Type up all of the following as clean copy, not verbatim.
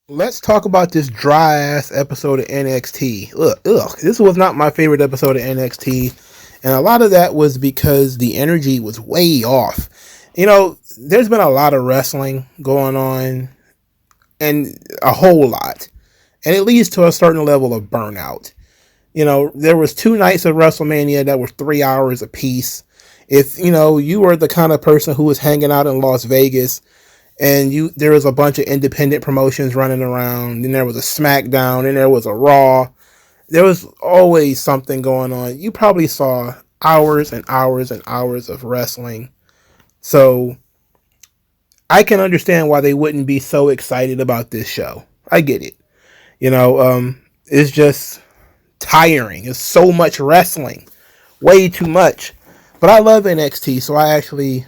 Let's talk about this dry ass episode of NXT. This was not my favorite episode of NXT, and a lot of that was because the energy was way off. You know, there's been a lot of wrestling going on, and a whole lot, and it leads to a certain level of burnout. You know, there was 2 nights of WrestleMania that were 3 hours apiece. If, you know, you were the kind of person who was hanging out in Las Vegas and there was a bunch of independent promotions running around, then there was a SmackDown, and there was a Raw. There was always something going on. You probably saw hours and hours and hours of wrestling. So I can understand why they wouldn't be so excited about this show. I get it. You know, it's just tiring. It's so much wrestling. Way too much. But I love NXT, so I actually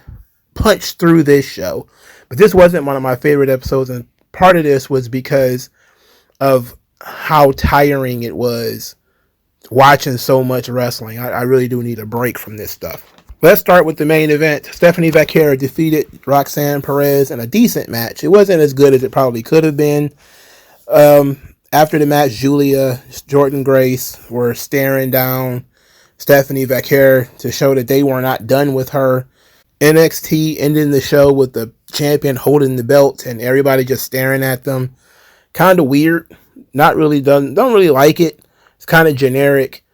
punched through this show. But this wasn't one of my favorite episodes, and part of this was because of how tiring it was watching so much wrestling. I really do need a break from this stuff. Let's start with the main event. Stephanie Vaquera defeated Roxanne Perez in a decent match. It wasn't as good as it probably could have been. After the match, Julia, Jordan Grace were staring down Stephanie Vaquera to show that they were not done with her. NXT ending the show with the champion holding the belt and everybody just staring at them. Kind of weird. Not really done. Don't really like it. It's kind of generic.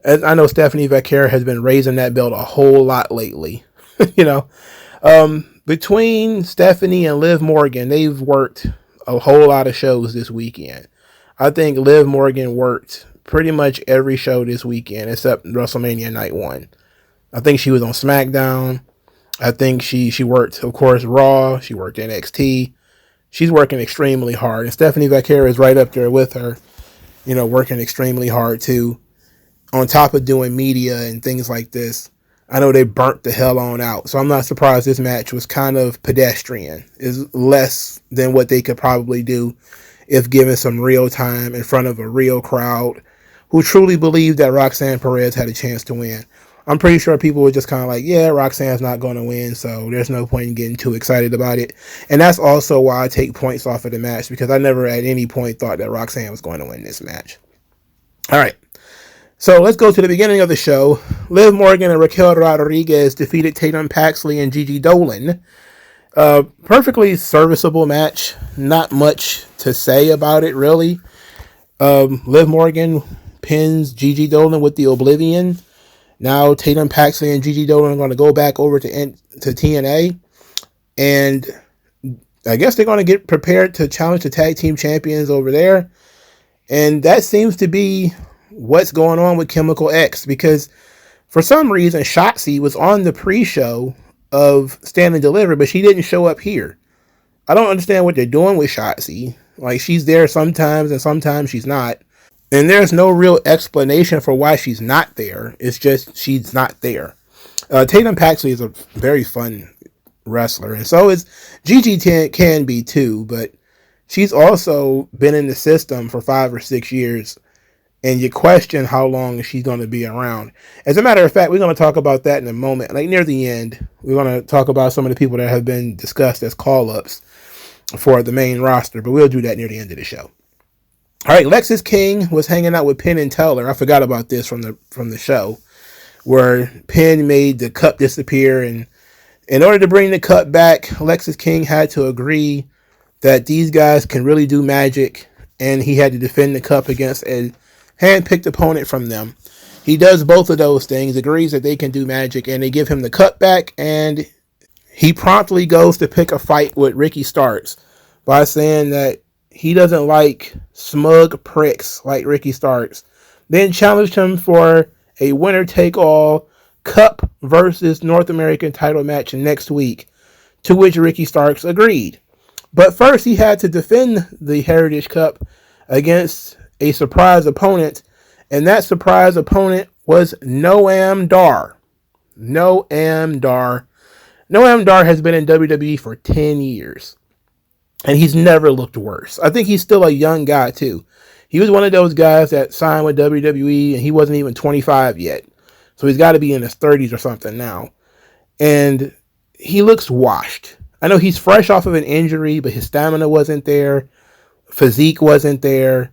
As I know Stephanie Vaquera has been raising that belt a whole lot lately. You know, between Stephanie and Liv Morgan, they've worked a whole lot of shows this weekend. I think Liv Morgan worked pretty much every show this weekend except WrestleMania Night 1. I think she was on SmackDown. I think she worked, of course, Raw. She worked NXT. She's working extremely hard. And Stephanie Vaquera is right up there with her, you know, working extremely hard too. On top of doing media and things like this, I know they burnt the hell on out. So I'm not surprised this match was kind of pedestrian. It's less than what they could probably do if given some real time in front of a real crowd who truly believed that Roxanne Perez had a chance to win. I'm pretty sure people were just kind of like, yeah, Roxanne's not going to win, so there's no point in getting too excited about it. And that's also why I take points off of the match, because I never at any point thought that Roxanne was going to win this match. All right, so let's go to the beginning of the show. Liv Morgan and Raquel Rodriguez defeated Tatum Paxley and Gigi Dolan. Perfectly serviceable match. Not much to say about it, really. Liv Morgan pins Gigi Dolan with the Oblivion. Now Tatum Paxley and Gigi Dolan are going to go back over to TNA, and I guess they're going to get prepared to challenge the tag team champions over there. And that seems to be what's going on with Chemical X, because for some reason Shotzi was on the pre-show of Stand and Deliver, but she didn't show up here. I don't understand what they're doing with Shotzi. Like, she's there sometimes and sometimes she's not. And there's no real explanation for why she's not there. It's just she's not there. Tatum Paxley is a very fun wrestler, and so is Gigi can be too, but she's also been in the system for 5 or 6 years, and you question how long she's going to be around. As a matter of fact, we're going to talk about that in a moment. Like near the end, we're going to talk about some of the people that have been discussed as call-ups for the main roster, but we'll do that near the end of the show. All right, Lexis King was hanging out with Penn and Teller. I forgot about this from the show, where Penn made the cup disappear, and in order to bring the cup back, Lexis King had to agree that these guys can really do magic, and he had to defend the cup against a hand-picked opponent from them. He does both of those things, agrees that they can do magic, and they give him the cup back, and he promptly goes to pick a fight with Ricky Starks by saying that he doesn't like smug pricks like Ricky Starks. Then challenged him for a winner-take-all Cup versus North American title match next week, to which Ricky Starks agreed. But first, he had to defend the Heritage Cup against a surprise opponent, and that surprise opponent was Noam Dar. Noam Dar. Noam Dar has been in WWE for 10 years. And he's never looked worse. I think he's still a young guy, too. He was one of those guys that signed with WWE, and he wasn't even 25 yet. So he's got to be in his 30s or something now. And he looks washed. I know he's fresh off of an injury, but his stamina wasn't there. Physique wasn't there.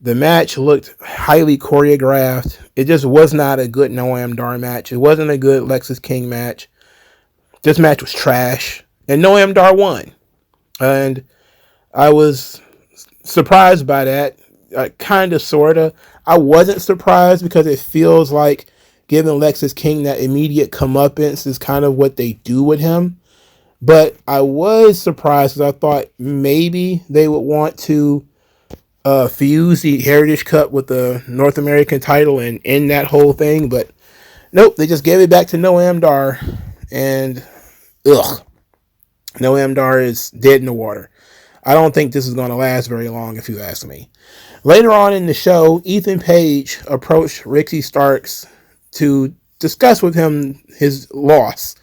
The match looked highly choreographed. It just was not a good Noam Dar match. It wasn't a good Lexis King match. This match was trash. And Noam Dar won. And I was surprised by that. Kind of, sort of. I wasn't surprised because it feels like giving Lexis King that immediate comeuppance is kind of what they do with him. But I was surprised because I thought maybe they would want to fuse the Heritage Cup with the North American title and end that whole thing. But nope, they just gave it back to Noam Dar. And Noam Dar is dead in the water. I don't think this is going to last very long, if you ask me. Later on in the show, Ethan Page approached Ricky Starks to discuss with him his loss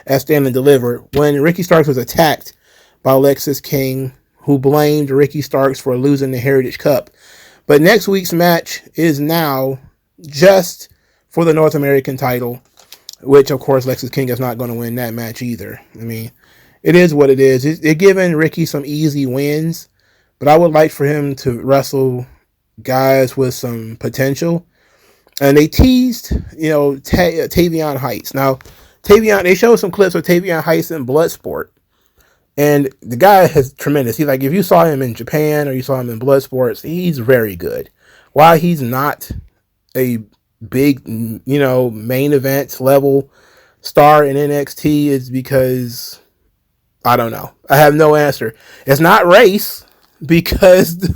at Stand and Deliver when Ricky Starks was attacked by Lexis King, who blamed Ricky Starks for losing the Heritage Cup. But next week's match is now just for the North American title, which, of course, Lexis King is not going to win that match either. I mean, it is what it is. They're giving Ricky some easy wins, but I would like for him to wrestle guys with some potential. And they teased, Tavion Heights. Now, they showed some clips of Tavion Heights in Bloodsport. And the guy is tremendous. He's like, if you saw him in Japan or you saw him in Bloodsport, he's very good. Why he's not a big, main event level star in NXT is because, I don't know. I have no answer. It's not race, because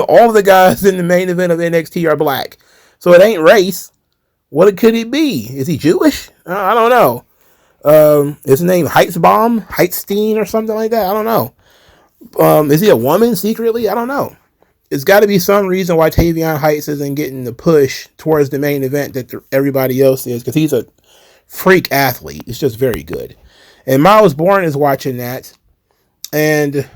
all the guys in the main event of NXT are black. So it ain't race. What could it be? Is he Jewish? I don't know. Is his name Heightstein or something like that? I don't know. Is he a woman secretly? I don't know. It's got to be some reason why Tavion Heights isn't getting the push towards the main event that everybody else is, because he's a freak athlete. It's just very good. And Miles Bourne is watching that. And,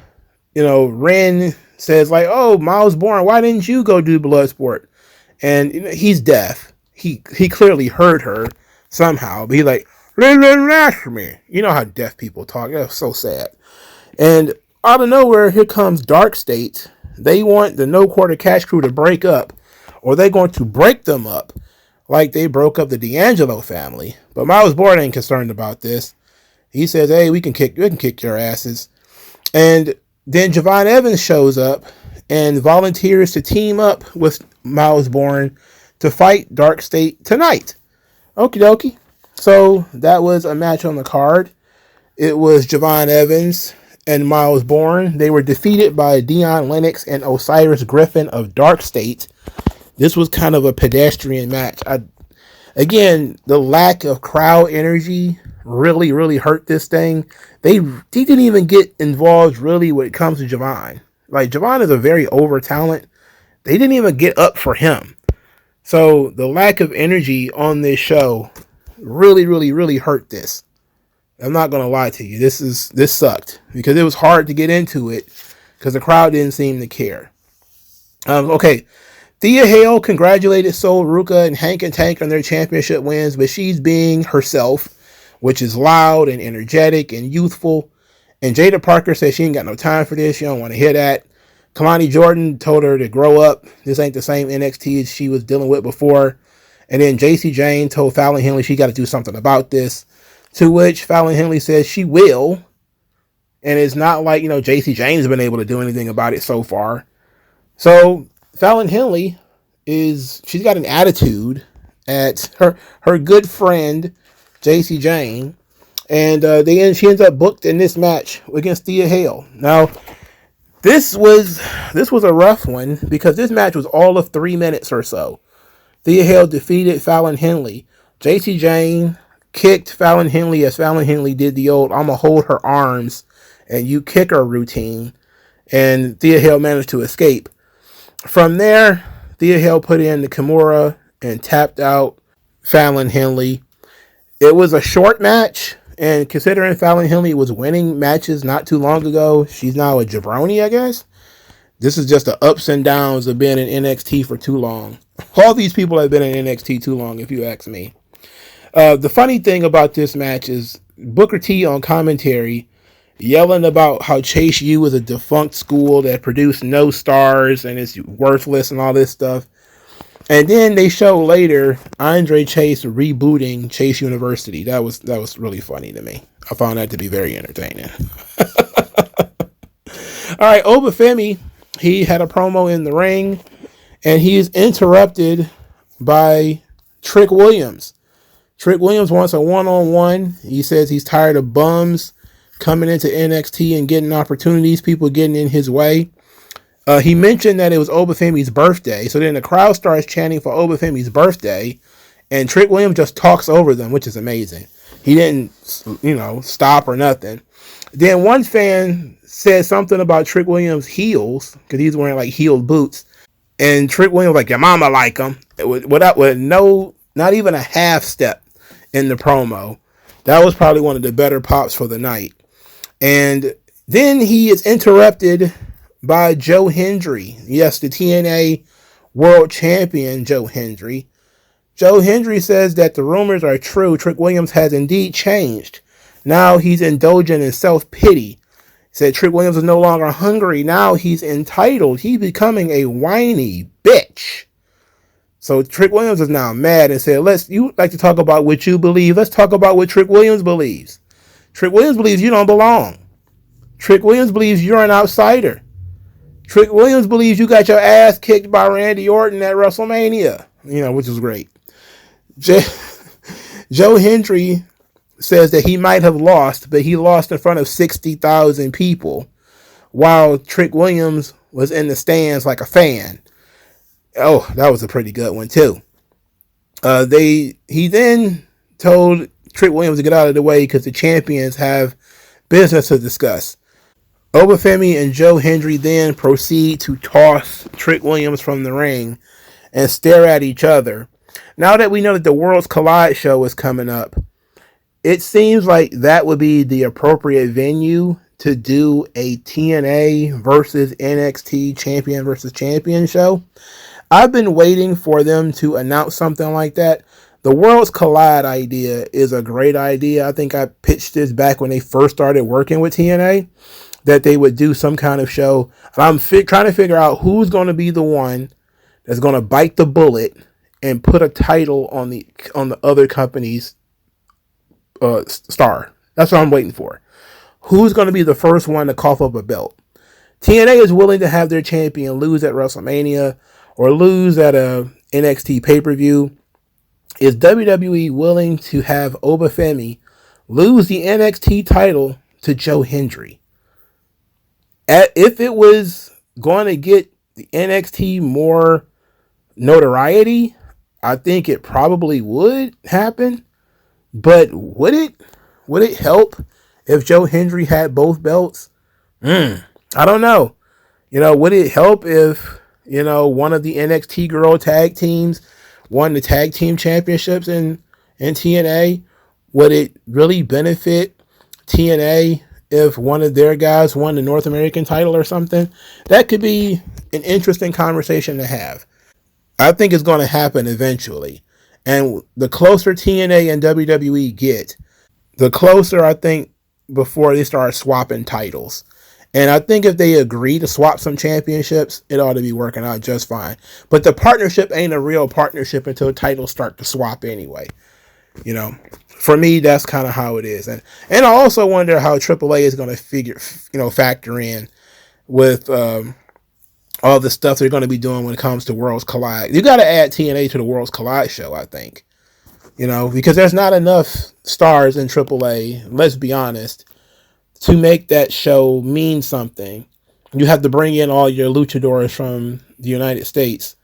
Ren says, like, oh, Miles Bourne, why didn't you go do Bloodsport? And he's deaf. He clearly heard her somehow. But he's like, me. You know how deaf people talk. That's so sad. And out of nowhere, here comes Dark State. They want the No Quarter Cash crew to break up, or they're going to break them up like they broke up the D'Angelo family. But Miles Bourne ain't concerned about this. He says, hey, we can kick your asses. And then Javon Evans shows up and volunteers to team up with Miles Bourne to fight Dark State tonight. Okie dokie. So that was a match on the card. It was Javon Evans and Miles Bourne. They were defeated by Dion Lennox and Osiris Griffin of Dark State. This was kind of a pedestrian match. Again, the lack of crowd energy really, really hurt this thing. They didn't even get involved really when it comes to Javon. Like, Javon is a very over talent. They didn't even get up for him. So the lack of energy on this show really, really, really hurt this. I'm not going to lie to you. This sucked because it was hard to get into it because the crowd didn't seem to care. Okay. Thea Hale congratulated Sol Ruka and Hank and Tank on their championship wins, but she's being herself, which is loud and energetic and youthful. And Jada Parker says she ain't got no time for this. She don't want to hear that. Kalani Jordan told her to grow up. This ain't the same NXT as she was dealing with before. And then JC Jane told Fallon Henley she got to do something about this. To which Fallon Henley says she will. And it's not like, JC Jane's been able to do anything about it so far. So Fallon Henley she's got an attitude at her good friend JC Jane. And she ends up booked in this match against Thea Hale. Now, this was a rough one because this match was all of 3 minutes or so. Thea Hale defeated Fallon Henley. JC Jane kicked Fallon Henley as Fallon Henley did the old "I'ma hold her arms and you kick her" routine. And Thea Hale managed to escape. From there, Thea Hale put in the Kimura and tapped out Fallon Henley. It was a short match. And considering Fallon Henley was winning matches not too long ago, she's now a jabroni, I guess. This is just the ups and downs of being in NXT for too long. All these people have been in NXT too long, if you ask me. The funny thing about this match is Booker T on commentary yelling about how Chase U is a defunct school that produced no stars and is worthless and all this stuff. And then they show later Andre Chase rebooting Chase University. That was really funny to me. I found that to be very entertaining. All right, Obafemi, he had a promo in the ring, and he is interrupted by Trick Williams. Trick Williams wants a one-on-one. He says he's tired of bums coming into NXT and getting opportunities, people getting in his way. He mentioned that it was Obafemi's birthday, so then the crowd starts chanting for Obafemi's birthday, and Trick Williams just talks over them, which is amazing. He didn't, stop or nothing. Then one fan said something about Trick Williams' heels, because he's wearing like heeled boots, and Trick Williams was like, your mama like them, with no, not even a half step in the promo. That was probably one of the better pops for the night. And then he is interrupted by Joe Hendry. Yes, the TNA World Champion, Joe Hendry. Joe Hendry says that the rumors are true. Trick Williams has indeed changed. Now he's indulging in self-pity. He said Trick Williams is no longer hungry. Now he's entitled. He's becoming a whiny bitch. So Trick Williams is now mad and said, you like to talk about what you believe. Let's talk about what Trick Williams believes. Trick Williams believes you don't belong. Trick Williams believes you're an outsider. Trick Williams believes you got your ass kicked by Randy Orton at WrestleMania, which is great. Joe Hendry says that he might have lost, but he lost in front of 60,000 people while Trick Williams was in the stands like a fan. Oh, that was a pretty good one too. He then told Trick Williams to get out of the way because the champions have business to discuss. Obafemi and Joe Hendry then proceed to toss Trick Williams from the ring and stare at each other. Now that we know that the Worlds Collide show is coming up, it seems like that would be the appropriate venue to do a TNA versus NXT champion versus champion show. I've been waiting for them to announce something like that. The Worlds Collide idea is a great idea. I think I pitched this back when they first started working with TNA, that they would do some kind of show. And I'm trying to figure out who's going to be the one that's going to bite the bullet and put a title on the other company's star. That's what I'm waiting for. Who's going to be the first one to cough up a belt? TNA is willing to have their champion lose at WrestleMania or lose at a NXT pay-per-view. Is WWE willing to have Obafemi lose the NXT title to Joe Hendry? If it was going to get the NXT more notoriety, I think it probably would happen. But would it help if Joe Hendry had both belts? I don't know. Would it help if, one of the NXT girl tag teams won the tag team championships in TNA? Would it really benefit TNA if one of their guys won the North American title or something? That could be an interesting conversation to have. I think it's going to happen eventually. And the closer TNA and WWE get, the closer I think before they start swapping titles. And I think if they agree to swap some championships, it ought to be working out just fine. But the partnership ain't a real partnership until titles start to swap anyway. For me, that's kind of how it is. And I also wonder how AAA is going to factor in with all the stuff they're going to be doing when it comes to Worlds Collide. You got to add TNA to the Worlds Collide show, I think. Because there's not enough stars in AAA, let's be honest, to make that show mean something. You have to bring in all your luchadors from the United States,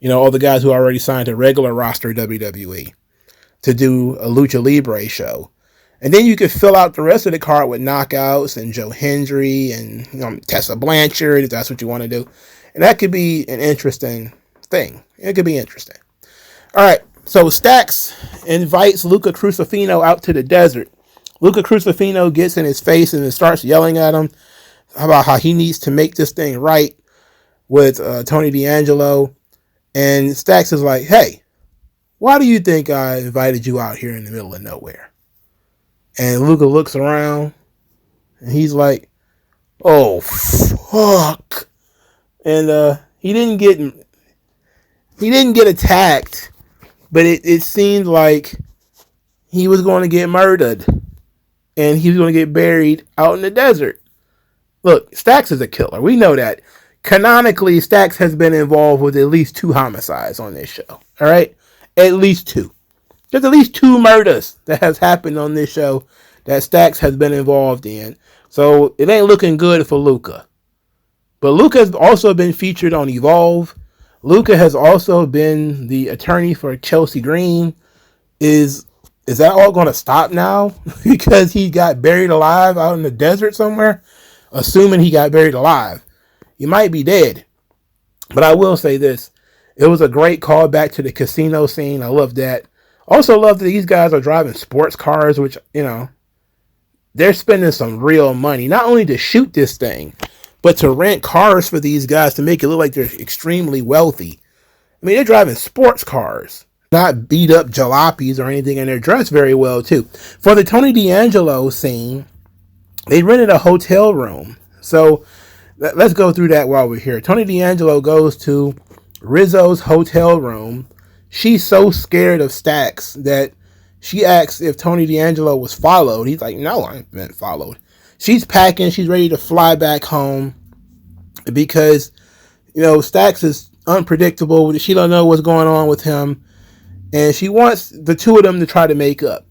all the guys who already signed to regular roster WWE to do a Lucha Libre show. And then you could fill out the rest of the card with knockouts and Joe Hendry and Tessa Blanchard, if that's what you want to do. And that could be an interesting thing. It could be interesting. All right, so Stax invites Luca Crucifino out to the desert. Luca Crucifino gets in his face and starts yelling at him about how he needs to make this thing right with Tony D'Angelo. And Stax is like, hey, why do you think I invited you out here in the middle of nowhere? And Luca looks around and he's like, oh, fuck. And he didn't get attacked, but it seemed like he was going to get murdered and he was going to get buried out in the desert. Look, Stacks is a killer. We know that. Canonically, Stacks has been involved with at least 2 homicides on this show. All right? At least 2. There's at least 2 murders that has happened on this show that Stacks has been involved in. So it ain't looking good for Luca. But Luca has also been featured on Evolve. Luca has also been the attorney for Chelsea Green. Is that all going to stop now? Because he got buried alive out in the desert somewhere? Assuming he got buried alive. He might be dead. But I will say this. It was a great callback to the casino scene. I love that. Also love that these guys are driving sports cars, which, they're spending some real money. Not only to shoot this thing, but to rent cars for these guys to make it look like they're extremely wealthy. I mean, they're driving sports cars. Not beat up jalopies or anything, and they're dressed very well, too. For the Tony D'Angelo scene, they rented a hotel room. So let's go through that while we're here. Tony D'Angelo goes to Rizzo's hotel room. She's so scared of Stacks that she asks if Tony D'Angelo was followed. He's like, no, I ain't been followed. She's packing. She's ready to fly back home because, Stacks is unpredictable. She don't know what's going on with him. And she wants the 2 of them to try to make up.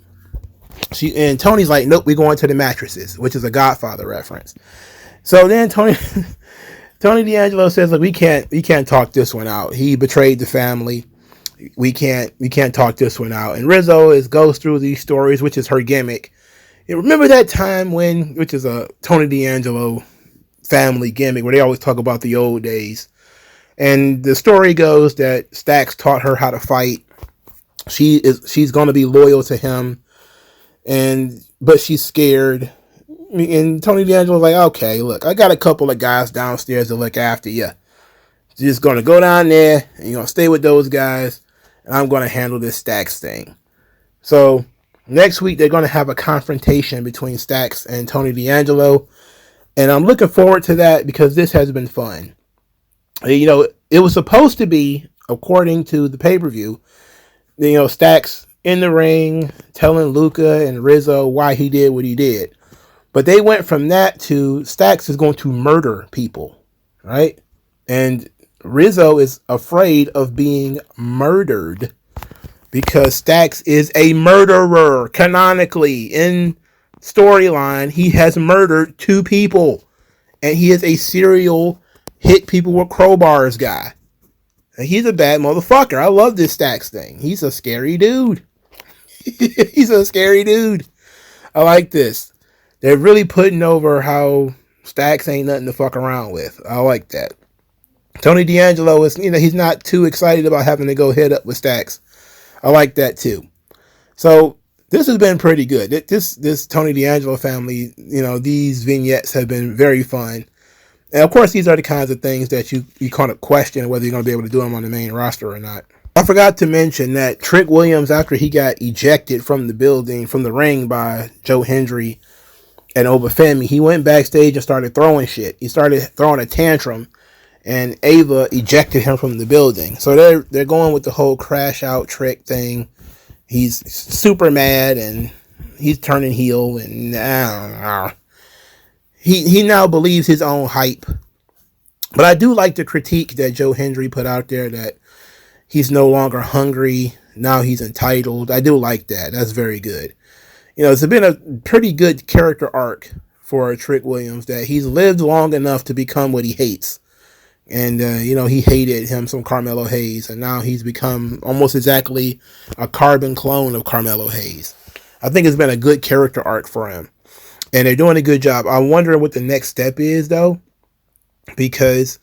And Tony's like, nope, we're going to the mattresses, which is a Godfather reference. So then Tony D'Angelo says, look, we can't talk this one out. He betrayed the family. We can't talk this one out. And Rizzo goes through these stories, which is her gimmick. And remember that time which is a Tony D'Angelo family gimmick, where they always talk about the old days. And the story goes that Stacks taught her how to fight. She's going to be loyal to him, but she's scared. And Tony D'Angelo's like, okay, look, I got a couple of guys downstairs to look after you. You're just going to go down there, and you're going to stay with those guys, and I'm going to handle this Stacks thing. So next week, they're going to have a confrontation between Stacks and Tony D'Angelo, and I'm looking forward to that because this has been fun. It was supposed to be, according to the pay-per-view, Stacks in the ring telling Luca and Rizzo why he did what he did. But they went from that to Stacks is going to murder people, right? And Rizzo is afraid of being murdered because Stacks is a murderer. Canonically, in storyline, he has murdered 2 people. And he is a serial hit people with crowbars guy. He's a bad motherfucker. I love this Stacks thing. He's a scary dude. He's a scary dude. I like this. They're really putting over how Stacks ain't nothing to fuck around with. I like that. Tony D'Angelo is, he's not too excited about having to go head up with Stacks. I like that too. So this has been pretty good. This Tony D'Angelo family, these vignettes have been very fun. And of course, these are the kinds of things that you kind of question whether you're going to be able to do them on the main roster or not. I forgot to mention that Trick Williams, after he got ejected from the ring by Joe Hendry and Obafemi, he went backstage and started throwing shit. He started throwing a tantrum, and Ava ejected him from the building. So they're going with the whole crash out Trick thing. He's super mad and he's turning heel, and he now believes his own hype. But I do like the critique that Joe Hendry put out there that he's no longer hungry. Now he's entitled. I do like that. That's very good. It's been a pretty good character arc for Trick Williams, that he's lived long enough to become what he hates. And, he hated him some Carmelo Hayes, and now he's become almost exactly a carbon clone of Carmelo Hayes. I think it's been a good character arc for him. And they're doing a good job. I'm wondering what the next step is, though, because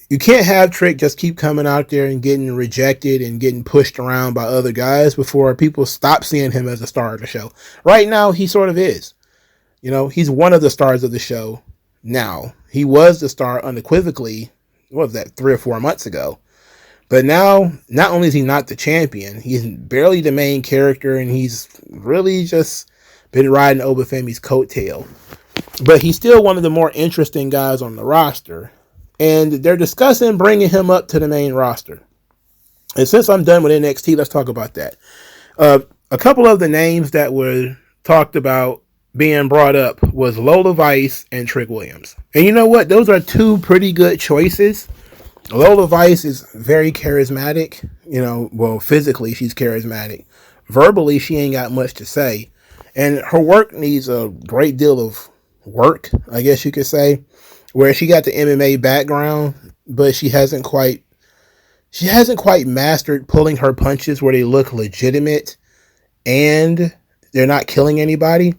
you can't have Trick just keep coming out there and getting rejected and getting pushed around by other guys before people stop seeing him as a star of the show. Right now, he sort of is. He's one of the stars of the show now. He was the star unequivocally, what was that, 3 or 4 months ago. But now, not only is he not the champion, he's barely the main character, and he's really just been riding Obafemi's coattail. But he's still one of the more interesting guys on the roster. And they're discussing bringing him up to the main roster. And since I'm done with NXT, let's talk about that. A couple of the names that were talked about being brought up was Lola Vice and Trick Williams. And you know what? Those are two pretty good choices. Lola Vice is very charismatic. Well, physically she's charismatic. Verbally, she ain't got much to say. And her work needs a great deal of work, I guess you could say. Where she got the MMA background, but she hasn't quite mastered pulling her punches where they look legitimate and they're not killing anybody.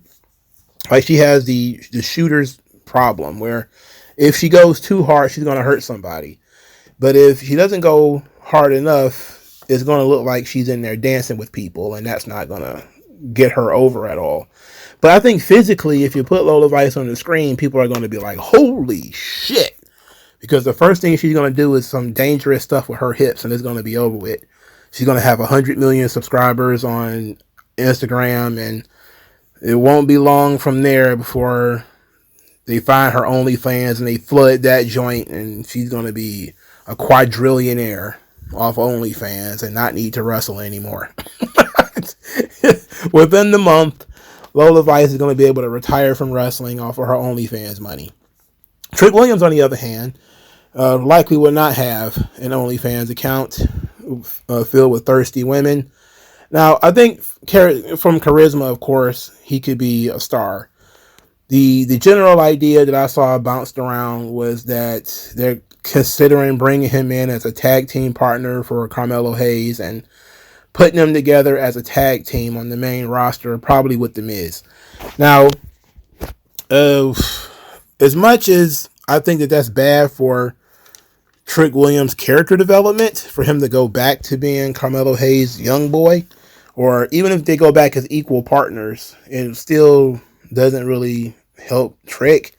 Like, she has the shooter's problem where if she goes too hard, she's going to hurt somebody. But if she doesn't go hard enough, it's going to look like she's in there dancing with people, and that's not going to get her over at all. But I think physically, if you put Lola Vice on the screen, people are going to be like, holy shit. Because the first thing she's going to do is some dangerous stuff with her hips, and it's going to be over with. She's going to have 100 million subscribers on Instagram, and it won't be long from there before they find her OnlyFans and they flood that joint, and she's going to be a quadrillionaire off OnlyFans and not need to wrestle anymore. Within the month, Lola Vice is going to be able to retire from wrestling off of her OnlyFans money. Trick Williams, on the other hand, likely will not have an OnlyFans account filled with thirsty women. Now, I think from charisma, of course, he could be a star. The general idea that I saw bounced around was that they're considering bringing him in as a tag team partner for Carmelo Hayes and putting them together as a tag team on the main roster, probably with The Miz. Now, as much as I think that that's bad for Trick Williams' character development, for him to go back to being Carmelo Hayes' young boy, or even if they go back as equal partners, it still doesn't really help Trick.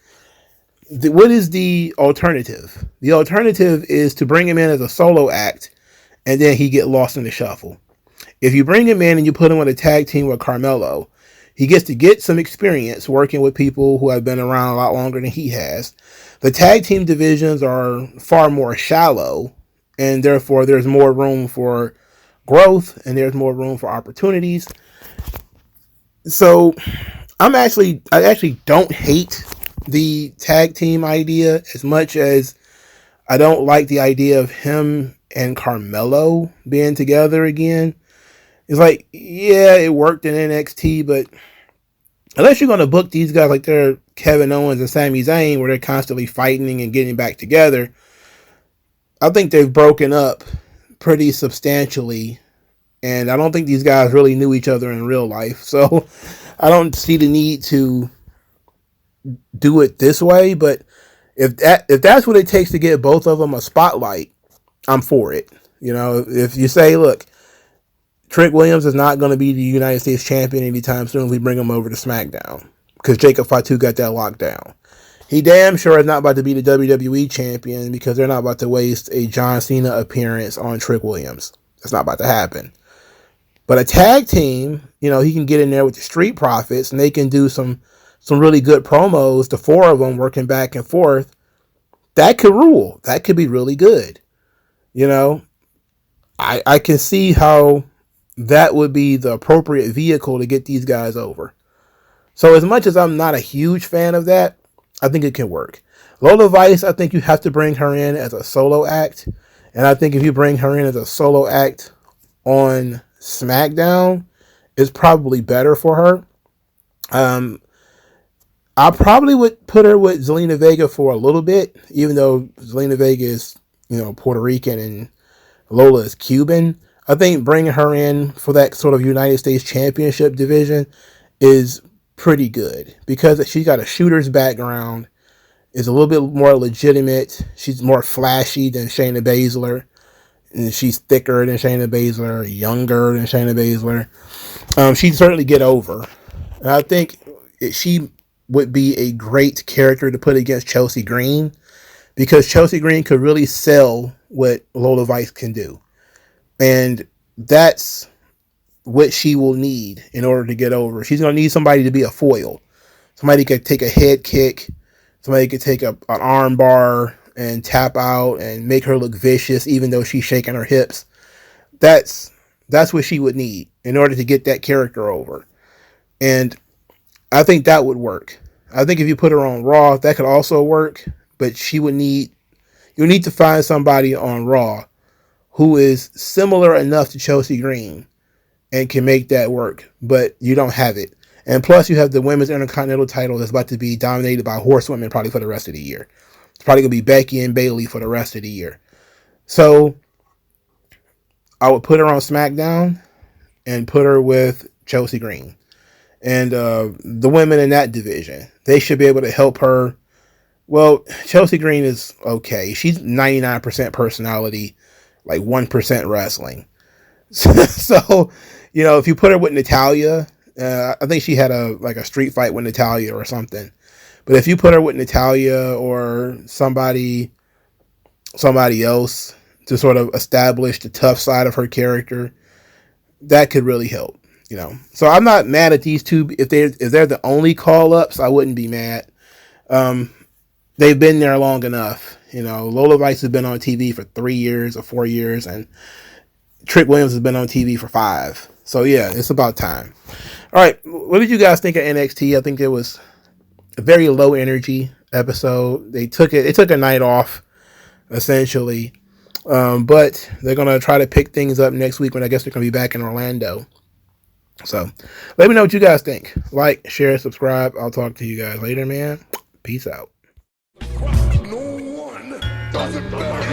What is the alternative? The alternative is to bring him in as a solo act, and then he get lost in the shuffle. If you bring him in and you put him on a tag team with Carmelo, he gets to get some experience working with people who have been around a lot longer than he has. The tag team divisions are far more shallow, and therefore there's more room for growth and there's more room for opportunities. So I actually don't hate the tag team idea as much as I don't like the idea of him and Carmelo being together again. It's like, yeah, it worked in NXT, but unless you're going to book these guys like they're Kevin Owens and Sami Zayn, where they're constantly fighting and getting back together, I think they've broken up pretty substantially, and I don't think these guys really knew each other in real life. So I don't see the need to do it this way. But if that's what it takes to get both of them a spotlight, I'm for it. If you say, look, Trick Williams is not going to be the United States champion anytime soon if we bring him over to SmackDown, because Jacob Fatu got that locked down. He damn sure is not about to be the WWE champion because they're not about to waste a John Cena appearance on Trick Williams. That's not about to happen. But a tag team, he can get in there with the Street Profits and they can do some really good promos, the four of them working back and forth. That could rule. That could be really good. I can see how that would be the appropriate vehicle to get these guys over. So as much as I'm not a huge fan of that, I think it can work. Lola Vice, I think you have to bring her in as a solo act. And I think if you bring her in as a solo act on SmackDown, it's probably better for her. I probably would put her with Zelina Vega for a little bit, even though Zelina Vega is, Puerto Rican and Lola is Cuban. I think bringing her in for that sort of United States Championship division is pretty good because she's got a shooter's background, is a little bit more legitimate. She's more flashy than Shayna Baszler, and she's thicker than Shayna Baszler, younger than Shayna Baszler. She'd certainly get over. And I think she would be a great character to put against Chelsea Green, because Chelsea Green could really sell what Lola Vice can do. And that's what she will need in order to get over. She's going to need somebody to be a foil. Somebody could take a head kick. Somebody could take an arm bar and tap out and make her look vicious, even though she's shaking her hips. That's what she would need in order to get that character over. And I think that would work. I think if you put her on Raw, that could also work. But you need to find somebody on Raw who is similar enough to Chelsea Green and can make that work. But you don't have it. And plus, you have the Women's Intercontinental title that's about to be dominated by horsewomen probably for the rest of the year. It's probably going to be Becky and Bayley for the rest of the year. So I would put her on SmackDown and put her with Chelsea Green. And the women in that division, they should be able to help her. Well, Chelsea Green is okay. She's 99% personality, like 1% wrestling. So, if you put her with Natalya, I think she had a street fight with Natalya or something. But if you put her with Natalya or somebody else to sort of establish the tough side of her character, that could really help. So I'm not mad at these two. If they're the only call-ups, I wouldn't be mad. They've been there long enough. Lola Vice has been on TV for 3 years or 4 years, and Trick Williams has been on TV for 5. So yeah, it's about time. All right, what did you guys think of NXT? I think it was a very low energy episode. They took a night off, essentially. But they're gonna try to pick things up next week when I guess they're gonna be back in Orlando. So let me know what you guys think. Like, share, subscribe. I'll talk to you guys later, man. Peace out. No one does it better.